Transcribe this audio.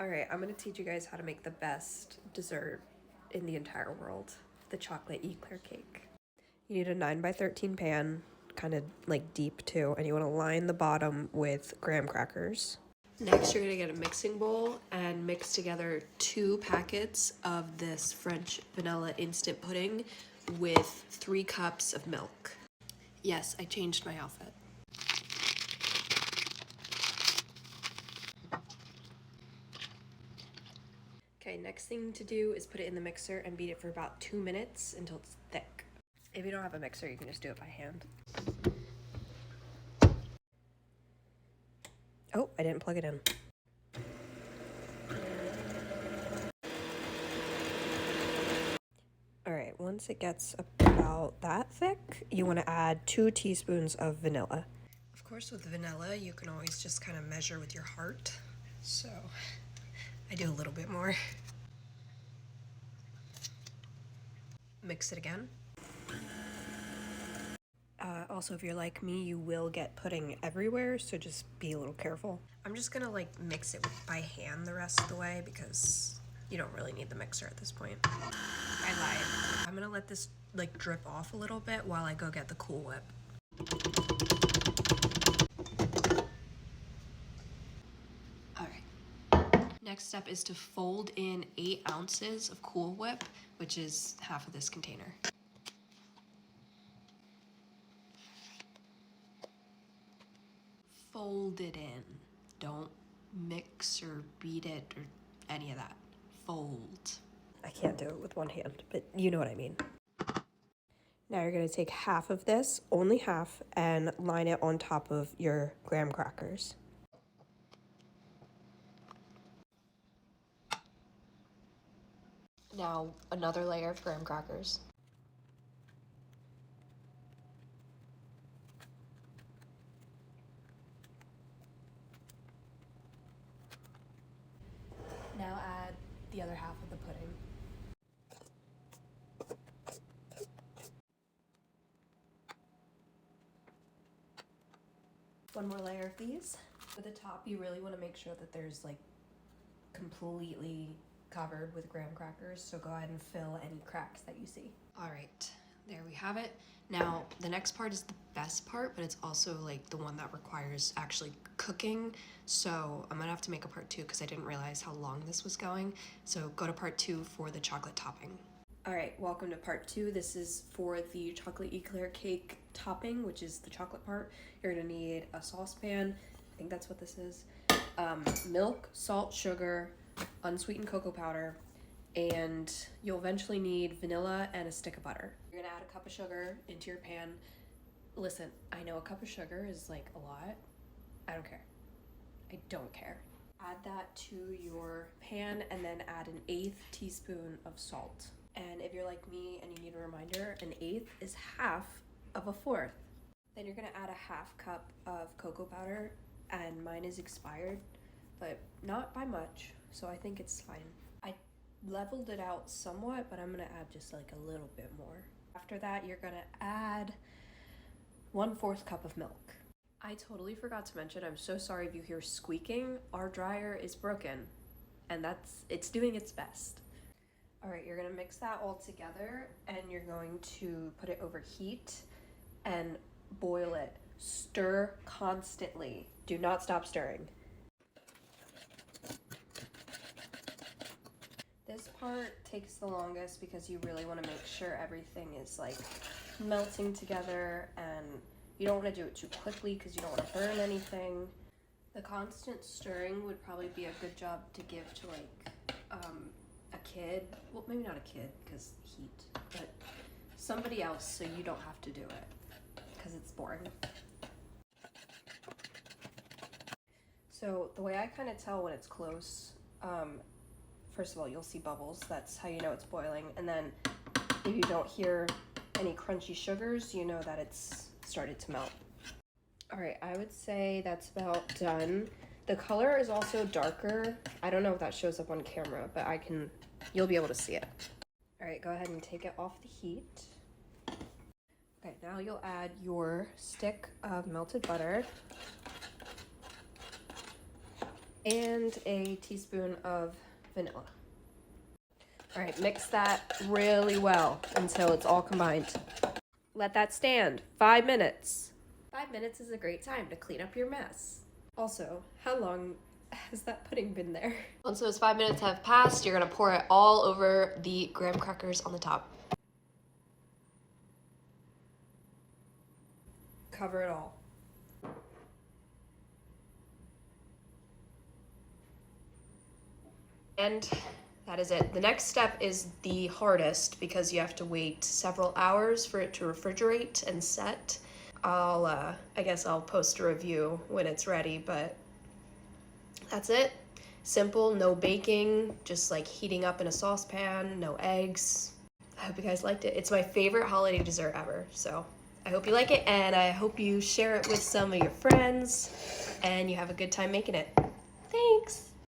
All right, I'm gonna teach you guys how to make the best dessert in the entire world, the chocolate eclair cake. You need a 9 by 13 pan, kind of like deep too, and you wanna line the bottom with graham crackers. Next, you're gonna get a mixing bowl and mix together 2 packets of this French vanilla instant pudding with 3 cups of milk. Yes, I changed my outfit. Okay, next thing to do is put it in the mixer and beat it for about 2 minutes until it's thick. If you don't have a mixer, you can just do it by hand. Oh, I didn't plug it in. All right, once it gets about that thick, you want to add 2 teaspoons of vanilla. Of course, with vanilla, you can always just kind of measure with your heart. So I do a little bit more. Mix it again. Also, if you're like me, you will get pudding everywhere, so just be a little careful. I'm just gonna like mix it by hand the rest of the way because you don't really need the mixer at this point. I lied. I'm gonna let this like drip off a little bit while I go get the Cool Whip. All right. Next step is to fold in 8 ounces of Cool Whip, which is half of this container. Fold it in. Don't mix or beat it or any of that. Fold. I can't do it with one hand, but you know what I mean. Now you're gonna take half of this, only half, and line it on top of your graham crackers. Now another layer of graham crackers. Now add the other half of the pudding. One more layer of these. For the top, you really want to make sure that there's like completely covered with graham crackers, so go ahead and fill any cracks that you see. All right, there we have it. Now, the next part is the best part, but it's also like the one that requires actually cooking. So I'm gonna have to make a part 2 because I didn't realize how long this was going. So go to part 2 for the chocolate topping. All right, welcome to part 2. This is for the chocolate eclair cake topping, which is the chocolate part. You're gonna need a saucepan, I think that's what this is, milk, salt, sugar, unsweetened cocoa powder, and you'll eventually need vanilla and a stick of butter. You're gonna add a cup of sugar into your pan. Listen, I know a cup of sugar is like a lot. I don't care. I don't care. Add that to your pan and then add an 1/8 teaspoon of salt. And if you're like me and you need a reminder, an 1/8 is half of a 1/4. Then you're gonna add a 1/2 cup of cocoa powder, and mine is expired, but not by much, so I think it's fine. I leveled it out somewhat, but I'm gonna add just like a little bit more. After that, you're gonna add 1/4 cup of milk. I totally forgot to mention, I'm so sorry if you hear squeaking. Our dryer is broken, and it's doing its best. All right, you're gonna mix that all together, and you're going to put it over heat and boil it. Stir constantly. Do not stop stirring. This part takes the longest because you really want to make sure everything is like melting together, and you don't want to do it too quickly because you don't want to burn anything. The constant stirring would probably be a good job to give to like a kid. Well, maybe not a kid because heat, but somebody else so you don't have to do it because it's boring. So the way I kind of tell when it's close, first of all, you'll see bubbles. That's how you know it's boiling. And then if you don't hear any crunchy sugars, you know that it's started to melt. All right, I would say that's about done. The color is also darker. I don't know if that shows up on camera, but you'll be able to see it. All right, go ahead and take it off the heat. Okay, now you'll add your stick of melted butter. and a teaspoon of vanilla. All right, mix that really well until it's all combined. Let that stand 5 minutes. 5 minutes is a great time to clean up your mess. Also, how long has that pudding been there? Once those 5 minutes have passed, you're gonna pour it all over the graham crackers on the top. Cover it all. And that is it. The next step is the hardest because you have to wait several hours for it to refrigerate and set. I guess I'll post a review when it's ready, but that's it. Simple, no baking, just like heating up in a saucepan, no eggs. I hope you guys liked it. It's my favorite holiday dessert ever, so I hope you like it, and I hope you share it with some of your friends, and you have a good time making it.